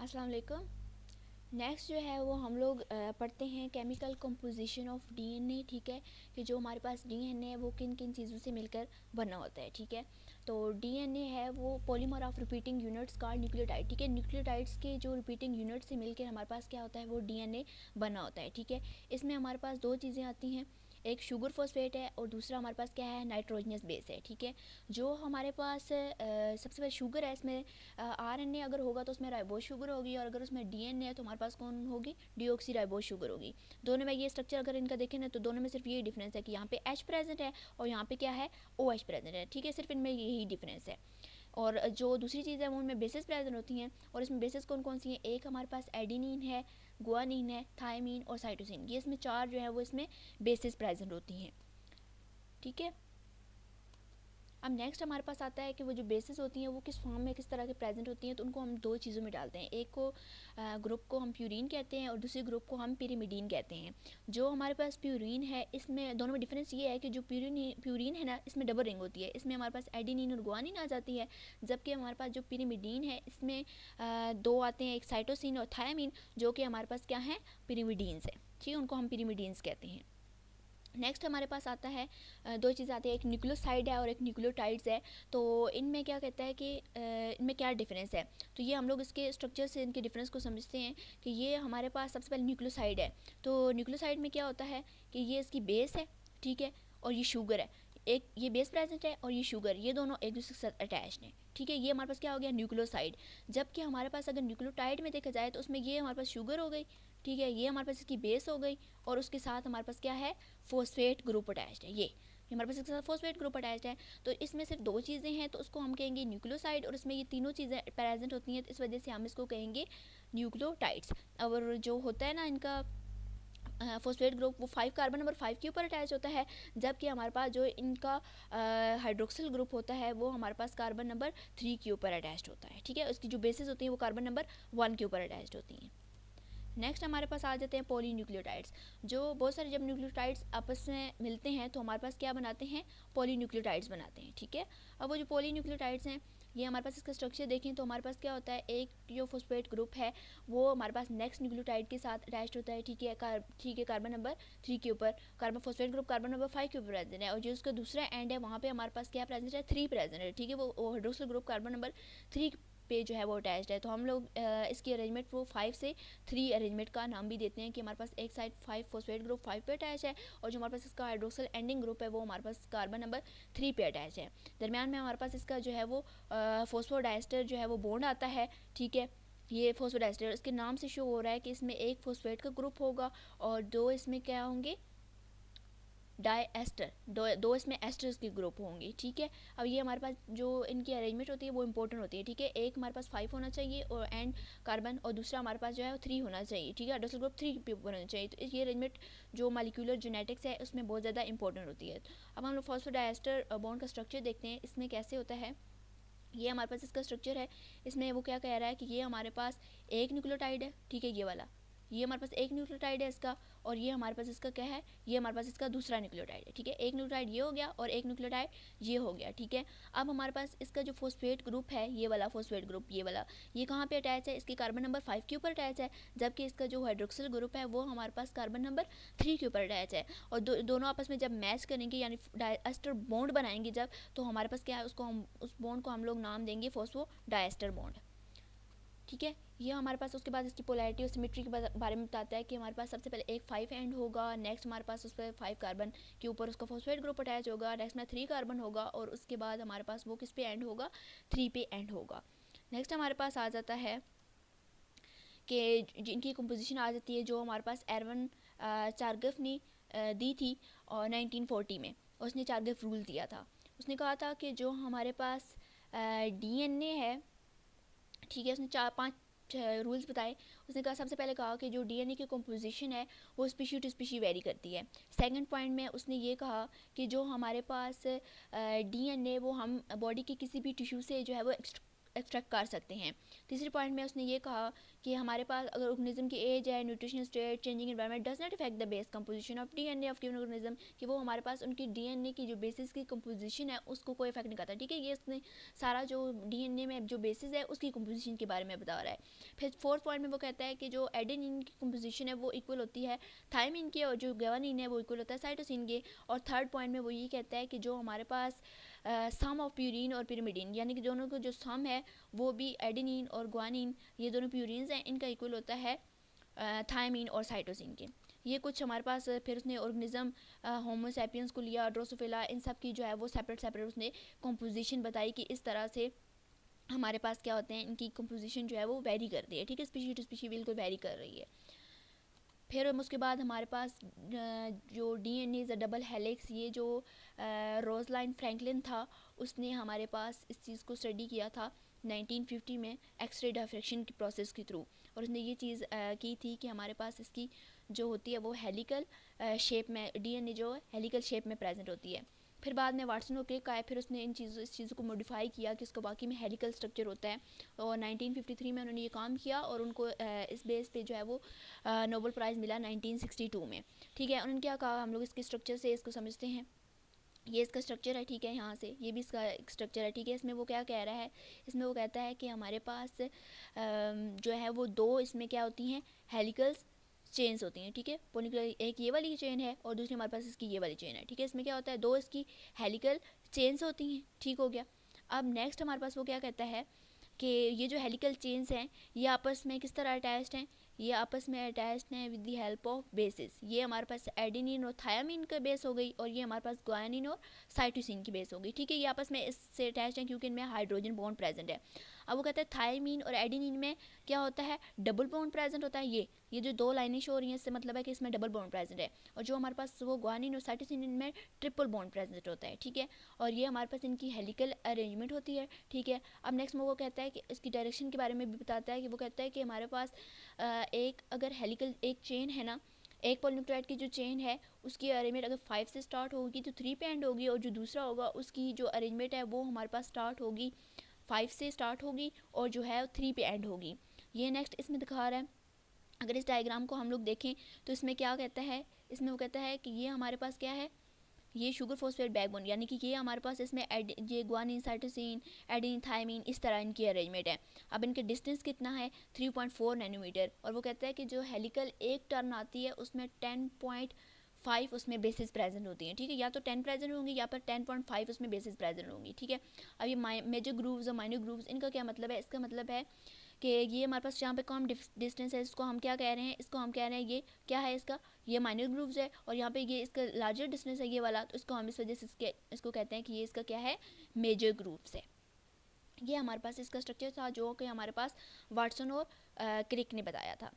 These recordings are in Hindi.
अस्सलाम वालेकुम। नेक्स्ट जो है वो हम लोग पढ़ते हैं केमिकल कंपोजिशन ऑफ डीएनए। ठीक है, कि जो हमारे पास डीएनए है वो किन किन चीज़ों से मिलकर बना होता है। ठीक है, तो डीएनए है वो पॉलीमर ऑफ रिपीटिंग यूनिट्स का न्यूक्लियोटाइड। ठीक है, न्यूक्लियोटाइड्स के जो रिपीटिंग यूनिट से मिलकर हमारे पास क्या होता है वो डीएनए बना होता है। ठीक है, इसमें हमारे पास दो चीज़ें आती हैं, एक शुगर फॉस्फेट है और दूसरा हमारे पास क्या है, नाइट्रोजनस बेस है। ठीक है, जो हमारे पास सबसे पहले शुगर है, इसमें आरएनए अगर होगा तो उसमें राइबोज शुगर होगी, और अगर उसमें डीएनए है तो हमारे पास कौन होगी, डीऑक्सी राइबोज शुगर होगी। दोनों में ये स्ट्रक्चर अगर इनका देखें ना तो दोनों में सिर्फ ये डिफरेंस है कि यहाँ पे एच प्रेजेंट है और यहाँ पे क्या है, ओ एच प्रेजेंट है। ठीक है, सिर्फ इनमें यही डिफरेंस है। और जो दूसरी चीज़ है वो उनमें बेसिस प्रेजेंट होती हैं, और इसमें बेसिस कौन कौन सी हैं, एक हमारे पास एडिनिन है, गुआनिन है, थायमीन और साइटोसिन। ये इसमें चार जो है वो इसमें बेसिस प्रेजेंट होती हैं। ठीक है, अब नेक्स्ट हमारे पास आता है कि वो जो बेसिस होती हैं वो किस फॉर्म में किस तरह के प्रेजेंट होती हैं, तो उनको हम दो चीज़ों में डालते हैं। एक को ग्रुप को हम प्यूरिन कहते हैं और दूसरे ग्रुप को हम पिरिमिडीन कहते हैं। जो हमारे पास प्यूरिन है इसमें दोनों में डिफरेंस ये है कि जो प्यूरिन है ना, इसमें डबल रिंग होती है, इसमें हमारे पास एडिनिन और गुआनिन आ जाती है, जबकि हमारे पास जो पिरिमिडीन है इसमें दो आते हैं, एक साइटोसिन और थायमीन, जो कि हमारे पास क्या है, पिरिमिडीन्स है। ठीक है, उनको हम पिरिमिडीन्स कहते हैं। नेक्स्ट हमारे पास आता है दो चीज़ें आती है, एक न्यूक्लियोसाइड है और एक न्यूक्लियोटाइड्स है। तो इनमें क्या कहता है कि इनमें क्या डिफरेंस है, तो ये हम लोग इसके स्ट्रक्चर से इनके डिफरेंस को समझते हैं कि ये हमारे पास सबसे पहले न्यूक्लियोसाइड है। तो न्यूक्लियोसाइड में क्या होता है कि ये इसकी बेस है, ठीक है, और ये शुगर है। एक ये बेस प्रेजेंट है और ये शुगर, ये दोनों एक दूसरे के साथ अटैच्ड हैं। ठीक है, ये हमारे पास क्या हो गया, न्यूक्लियोसाइड। जबकि हमारे पास अगर न्यूक्लियोटाइड में देखा जाए तो उसमें ये हमारे पास शुगर हो गई, ठीक है, ये हमारे पास इसकी बेस हो गई, और उसके साथ हमारे पास क्या है, फोस्फेट ग्रुप अटैच्ड है। ये हमारे पास इसके साथ फोस्फेट ग्रुप अटैच्ड है। तो इसमें सिर्फ दो चीज़ें हैं तो उसको हम कहेंगे न्यूक्लियोसाइड, और इसमें ये तीनों चीज़ें प्रेजेंट होती हैं, तो इस वजह से हम इसको कहेंगे न्यूक्लियोटाइड्स। और जो होता है ना इनका फोस्फेट ग्रुप, वो 5 कार्बन नंबर 5 के ऊपर अटैच होता है, जबकि हमारे पास जो इनका हाइड्रोक्सिल ग्रुप होता है वो हमारे पास कार्बन नंबर 3 के ऊपर अटैच होता है। ठीक है, उसकी जो बेसिस होती हैं वो कार्बन नंबर 1 के ऊपर अटैच होती हैं। नेक्स्ट हमारे पास आ जाते हैं पॉलीन्यूक्लियोटाइड्स। जो बहुत सारे जब न्यूक्लियोटाइड्स आपस में मिलते हैं तो हमारे पास क्या बनाते हैं, पॉलीन्यूक्लियोटाइड्स बनाते हैं। ठीक है, अब वो जो पॉलीन्यूक्लियोटाइड्स हैं ये हमारे पास इसका स्ट्रक्चर देखें तो हमारे पास क्या होता है, एक जो फॉस्फेट ग्रुप है वो हमारे पास नेक्स्ट न्यूक्लियोटाइड के साथ अटैच्ड होता है। ठीक है, कार्बन नंबर 3 के ऊपर, carbon phosphate group carbon number 5 के ऊपर प्रेजेंट है, और जो उसका दूसरा एंड है वहाँ पे हमारे पास क्या प्रेजेंट है, 3 प्रेजेंट है। ठीक है, वो हाइड्रोक्सिल ग्रुप कार्बन नंबर 3 पे जो है वो अटैच्ड है। तो हम लोग इसकी अरेंजमेंट वो 5 से 3 अरेंजमेंट का नाम भी देते हैं कि हमारे पास एक साइड 5 फॉस्फेट ग्रुप 5 पे अटैच है, और जो हमारे पास इसका हाइड्रोक्सिल एंडिंग ग्रुप है वो हमारे पास कार्बन नंबर 3 पे अटैच है। दरमियान में हमारे पास इसका जो है वो फॉस्फोडाइस्टर जो है वो बॉन्ड आता है। ठीक है, ये फॉस्फोडाइस्टर इसके नाम से शो हो रहा है कि इसमें एक फॉस्फेट का ग्रुप होगा और दो इसमें क्या होंगे, डाई एस्टर, दो इसमें एस्टर्स के ग्रुप होंगे। ठीक है, अब ये हमारे पास जो इनकी अरेंजमेंट होती है वो इंपॉर्टेंट होती है। ठीक है, एक हमारे पास 5 होना चाहिए और एंड कार्बन, और दूसरा हमारे पास जो है 3 होना चाहिए। ठीक है, हाइड्रोक्सिल ग्रुप 3 पे होना चाहिए। तो ये अरेंजमेंट जो मालिक्यूलर जेनेटिक्स है उसमें बहुत ज़्यादा इंपॉर्टेंट होती है। अब हम लोग फॉस्फोडाइस्टर बॉन्ड का स्ट्रक्चर देखते हैं, इसमें कैसे होता है। ये हमारे पास इसका स्ट्रक्चर है, इसमें वो क्या कह रहा है कि ये हमारे पास एक न्यूक्लियोटाइड है। ठीक है, ये वाला, ये हमारे पास एक न्यूक्लियोटाइड है इसका, और ये हमारे पास इसका क्या है, ये हमारे पास इसका दूसरा न्यूक्लियोटाइड है। ठीक है, एक न्यूक्लियोटाइड ये हो गया और एक न्यूक्लियोटाइड ये हो गया। ठीक है, अब हमारे पास इसका जो फॉस्फेट ग्रुप है, ये वाला फॉस्फेट ग्रुप, ये वाला, ये कहाँ पे अटैच है, इसके कार्बन नंबर 5 के ऊपर अटैच है, जबकि इसका जो हाइड्रोक्सिल ग्रुप है वो हमारे पास कार्बन नंबर 3 के ऊपर अटैच है। और दोनों आपस में जब मैच करेंगे यानी डाइएस्टर बॉन्ड बनाएंगे जब, तो हमारे पास क्या है, उसको हम उस बॉन्ड को हम लोग नाम देंगे फॉस्फोडाइस्टर बॉन्ड। ठीक है, ये हमारे पास उसके बाद इसकी पोलैरिटी और सिमेट्री के बारे में बताता है कि हमारे पास सबसे पहले एक 5 एंड होगा, नेक्स्ट हमारे पास उस पर 5 कार्बन के ऊपर उसका फॉस्फेट ग्रुप अटैच होगा, नेक्स्ट में 3 कार्बन होगा, और उसके बाद हमारे पास वो किस पे एंड होगा, 3 पे एंड होगा। नेक्स्ट हमारे पास आ जाता है कि जिनकी कंपोजिशन आ जाती है, जो हमारे पास एरवन चारगफ ने दी थी और 1940 में उसने चारगफ रूल दिया था। उसने कहा था कि जो हमारे पास डीएनए है, ठीक है, उसने 4-5 रूल्स बताए। उसने कहा, सबसे पहले कहा कि जो डीएनए की कंपोजिशन है वो स्पीशी टू स्पीशी वेरी करती है। सेकंड पॉइंट में उसने ये कहा कि जो हमारे पास डीएनए वो हम बॉडी के किसी भी टिश्यू से जो है वो एक्सट्रैक्ट कर सकते हैं। तीसरे पॉइंट में उसने ये कहा कि हमारे पास अगर ऑर्गेनिज्म की एज है, nutritional state, changing environment does not effect the base composition of DNA of given organism, कि वो हमारे पास उनकी डीएनए की जो बेसिस की कंपोजिशन है उसको कोई इफेक्ट नहीं करता। ठीक है, ये इसने सारा जो डीएनए में जो बेसिस है उसकी कंपोजिशन के बारे में बता रहा है। फिर फोर्थ पॉइंट में वो कहता है कि जो एडेनिन की कंपोजिशन है वो इक्वल होती है थायमिन की, और जो ग्वानिन है वो इक्वल होता है साइटोसिन के। और थर्ड पॉइंट में वो ये कहता है कि जो हमारे पास सम ऑफ प्यूरिन और पिरिमिडिन, यानी कि दोनों को जो सम है वो भी एडेनिन और ग्वानिन, ये दोनों प्यूरिन्स हैं, इनका इक्वल होता है थायमिन और साइटोसिन के। ये कुछ हमारे पास फिर उसने ऑर्गेनिज्म होमो सैपियंस को लिया, ड्रोसोफिला, इन सब की जो है वो सेपरेट सेपरेट उसने कंपोजिशन बताई कि इस तरह से हमारे पास क्या होते हैं, इनकी कंपोजिशन जो है वो वेरी कर रही है। ठीक है, स्पीशी टू स्पीशी बिल्कुल वेरी कर रही है। फिर उसके बाद हमारे पास जो DNA is a double helix, ये जो रोजलाइन फ्रैंकलिन था उसने हमारे पास इस चीज़ को स्टडी किया था 1950 में एक्सरे डिफ्रैक्शन की प्रोसेस के थ्रू, और उसने ये चीज़ की थी कि हमारे पास इसकी जो होती है वो हेलिकल शेप में, डीएनए जो है हेलिकल शेप में प्रेजेंट होती है। फिर बाद में वाटसन और क्रिक आए, फिर उसने इस चीज़ों को मॉडिफाई किया कि इसका बाकी में हेलिकल स्ट्रक्चर होता है, और 1953 में उन्होंने ये काम किया और उनको इस बेस पे जो है वो नोबेल प्राइज़ मिला 1962 में। ठीक है, उन्होंने क्या कहा, हम लोग इसके स्ट्रक्चर से इसको समझते हैं। ये इसका स्ट्रक्चर है, ठीक है, यहाँ से ये भी इसका एक स्ट्रक्चर है। ठीक है, इसमें वो क्या कह रहा है, इसमें वो कहता है कि हमारे पास जो है वो दो इसमें क्या होती हैं, हेलिकल्स चेन्स होती हैं। ठीक है, पोलिकुलर एक ये वाली चेन है और दूसरी हमारे पास इसकी ये वाली चेन है। ठीक है, इसमें क्या होता है, दो इसकी हेलिकल चेन्स होती हैं। ठीक हो गया। अब नेक्स्ट हमारे पास वो क्या कहता है कि ये जो हेलिकल चेन्स हैं ये आपस में किस तरह अटैच्ड हैं, ये आपस में अटैच्ड हैं with the help of basis. ये हमारे पास एडेनिन और थायामिन का बेस हो गई, और ये हमारे पास ग्वानिन और साइटोसिन की बेस हो गई। ठीक है, ये आपस में इससे अटैच्ड हैं क्योंकि इनमें हाइड्रोजन बॉन्ड प्रेजेंट है। अब वो कहता है थायमिन और एडेनिन में क्या होता है, डबल बॉन्ड प्रेजेंट होता है। ये जो दो लाइनें शो हो रही हैं इससे मतलब है कि इसमें डबल बॉन्ड प्रेजेंट है, और जो हमारे पास वो ग्वानिन और साइटोसिन में ट्रिपल बॉन्ड प्रेजेंट होता है। ठीक है, और ये हमारे पास इनकी हेलिकल अरेंजमेंट होती है। ठीक है, अब नेक्स्ट में वो कहता है कि इसकी डायरेक्शन के बारे में भी बताता है कि वो कहता है कि हमारे पास एक अगर हेलिकल एक चेन है ना, एक पॉलीन्यूक्लियोटाइड की जो चेन है उसकी अरेंजमेंट अगर 5 से स्टार्ट होगी तो 3 पे एंड होगी, और जो दूसरा होगा उसकी जो अरेंजमेंट है वो हमारे पास स्टार्ट होगी 5 से स्टार्ट होगी और जो है 3 पे एंड होगी। ये नेक्स्ट इसमें दिखा रहा है। अगर इस डायग्राम को हम लोग देखें तो इसमें क्या कहता है, इसमें वो कहता है कि ये हमारे पास क्या है, ये शुगर फॉस्फेट बैकबोन, यानी कि ये हमारे पास इसमें ये ग्वानिन, साइटोसिन, एडेनिन, थायमिन, इस तरह इनकी अरेंजमेंट है। अब इनके डिस्टेंस कितना है, 3.4 नैनोमीटर, और वो कहता है कि जो हेलिकल एक टर्न आती है उसमें 10.5 उसमें बेसिस प्रेजेंट होती हैं। ठीक है, या तो 10 प्रेजेंट होंगी या पर 10.5 उसमें बेसिस प्रेजेंट होंगी। ठीक है, अब ये मेजर ग्रूव्स और माइनर ग्रूव्स, इनका क्या मतलब है, इसका मतलब है कि ये हमारे पास जहाँ पे कम डिस्टेंस है इसको हम क्या कह रहे हैं, इसको हम कह रहे हैं ये क्या है, इसका ये माइनर ग्रूव्स है, और यहाँ पे ये इसका लार्जर डिस्टेंस है ये वाला, तो इसको हम इस वजह से इसको कहते हैं कि ये इसका क्या है, मेजर ग्रूव्स है। ये हमारे पास इसका स्ट्रक्चर था जो कि हमारे पास वाटसन और क्रिक ने बताया था।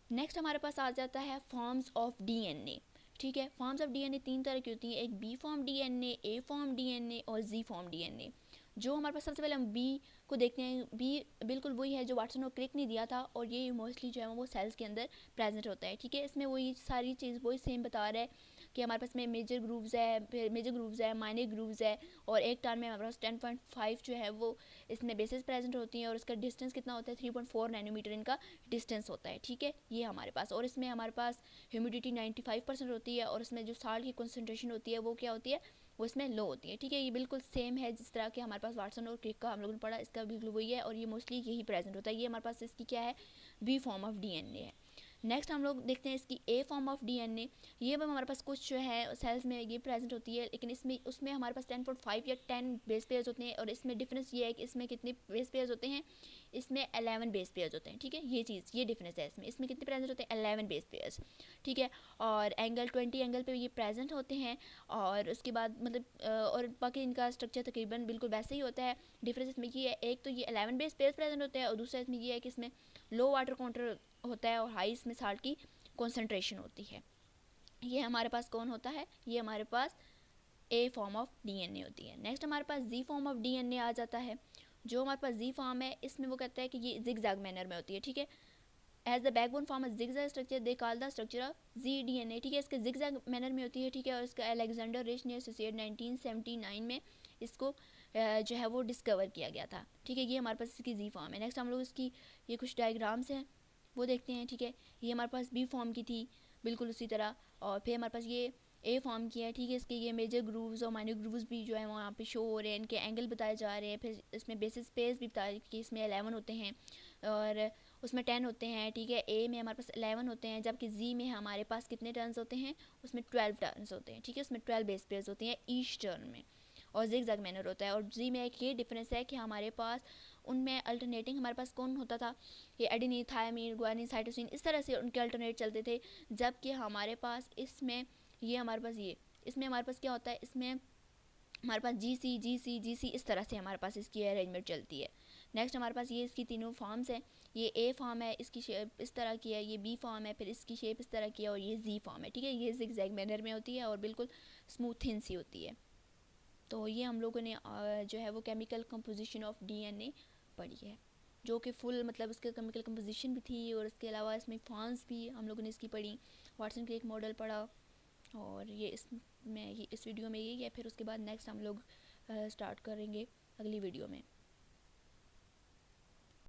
नेक्स्ट हमारे पास आ जाता है फॉर्म्स ऑफ डीएनए। ठीक है, फॉर्म्स ऑफ डीएनए 3 तरह की होती हैं, एक बी फॉर्म डीएनए, ए फॉर्म डीएनए और जी फॉर्म डीएनए। जो हमारे पास सबसे पहले हम बी को देखते हैं, बी बिल्कुल वही है जो वाटसन और क्रिक ने दिया था, और ये मोस्टली जो है वो सेल्स के अंदर प्रेजेंट होता है। ठीक है, इसमें वही सारी चीज़ वही सेम बता रहा है कि हमारे पास में मेजर ग्रूव्स है, फिर मेजर ग्रूव्स है, माइनर ग्रूव्स है, और एक टर्न में हमारे पास 10.5 जो है वो इसमें बेसिस प्रेजेंट होती हैं, और इसका डिस्टेंस कितना होता है, 3.4 नैनोमीटर इनका डिस्टेंस होता है। ठीक है, ये हमारे पास, और इसमें हमारे पास ह्यूमिडिटी 95% होती है, और इसमें जो साल्ट की कंसनट्रेशन होती है वो क्या होती है, वो इसमें लो होती है। ठीक है, ये बिल्कुल सेम है जिस तरह के हमारे पास वाटसन और क्रिक का हम लोगों ने पढ़ा, इसका बिल्कुल वही है, और ये मोस्टली यही प्रेजेंट होता है। ये हमारे पास इसकी क्या है, बी फॉर्म ऑफ डीएनए है। नेक्स्ट हम लोग देखते हैं इसकी ए फॉर्म ऑफ डीएनए। ये भी हमारे पास कुछ जो है सेल्स में ये प्रेजेंट होती है, लेकिन इसमें उसमें हमारे पास 10.5 या 10 बेस पेयर्स होते हैं, और इसमें डिफरेंस ये है कि इसमें कितने बेस पेयर्स होते हैं, इसमें 11 बेस पेयर्स होते हैं। ठीक है, ये चीज़ ये डिफरेंस है, इसमें कितने प्रेजेंट होते हैं, 11 बेस पेयर्स। ठीक है, और एंगल 20 एंगल पे ये प्रेजेंट होते हैं, और उसके बाद मतलब और बाकी इनका स्ट्रक्चर तकरीबन बिल्कुल वैसे ही होता है। डिफरेंस इसमें ये है, एक तो ये 11 बेस पेयर्स प्रेजेंट होते हैं, और दूसरा इसमें ये है कि इसमें लो वाटर काउंटर होता है और हाई इसमें साल्ट की कॉन्सेंट्रेशन होती है। ये हमारे पास कौन होता है, ये हमारे पास ए फॉर्म ऑफ डीएनए होती है। नेक्स्ट हमारे पास जी फॉर्म ऑफ डीएनए आ जाता है। जो हमारे पास जी फॉर्म है इसमें वो कहता है कि ये जिगजैग मैनर में होती है। ठीक है, as the backbone form zigzag structure they call the structure of G DNA. ठीक है, इसके जिगजैग मैनर में होती है। ठीक है, और इसका अलेक्जेंडर रिच ने एसोसिएट 1979 में इसको जो है वो डिस्कवर किया गया था। ठीक है, ये हमारे पास इसकी जी फॉर्म है। नेक्स्ट हम लोग इसकी ये कुछ डायग्राम्स हैं वो देखते हैं। ठीक है, ये हमारे पास बी फॉर्म की थी बिल्कुल उसी तरह, और फिर हमारे पास ये ए फॉर्म की है। ठीक है, इसके ये मेजर ग्रूव्स और माइनर ग्रूव्स भी जो है वहाँ पे शो हो रहे हैं, इनके एंगल बताए जा रहे हैं। फिर इसमें बेसिस स्पेस भी बताया कि इसमें 11 होते हैं और उसमें 10 होते हैं। ठीक है, ए में हमारे पास 11 होते हैं, जबकि जी में हमारे पास कितने टर्न्स होते हैं, उसमें 12 टर्न्स होते हैं। ठीक है, उसमें 12 बेस पेयर्स होती हैं ईच टर्न में, और जिग-जैग मैनर होता है। और जी में एक ये डिफरेंस है कि हमारे पास उनमें अल्टरनेटिंग हमारे पास कौन होता था, ये एडेनिन, थायमिन, ग्वानिन, साइटोसिन, इस तरह से उनके अल्टरनेट चलते थे। जबकि हमारे पास इसमें ये हमारे पास ये इसमें हमारे पास क्या होता है, इसमें हमारे पास जी सी इस तरह से हमारे पास इसकी अरेंजमेंट चलती है। नेक्स्ट हमारे पास ये इसकी तीनों फॉर्म्स हैं। ये ए फॉर्म है, इसकी शेप इस तरह की है। ये बी फॉर्म है, फिर इसकी शेप इस तरह की है। और ये जी फॉर्म है। ठीक है, ये जिग-जैग मैनर में होती है और बिल्कुल स्मूथ थिन सी होती है। तो ये हम लोगों ने जो है वो केमिकल कंपोजिशन ऑफ डीएनए पढ़ी है, जो कि फुल मतलब उसके केमिकल कंपोजिशन भी थी, और इसके अलावा इसमें फॉर्म्स भी हम लोगों ने इसकी पढ़ी, वाटसन क्रिक मॉडल पढ़ा। और ये इस वीडियो में यही है। फिर उसके बाद नेक्स्ट हम लोग स्टार्ट करेंगे अगली वीडियो में।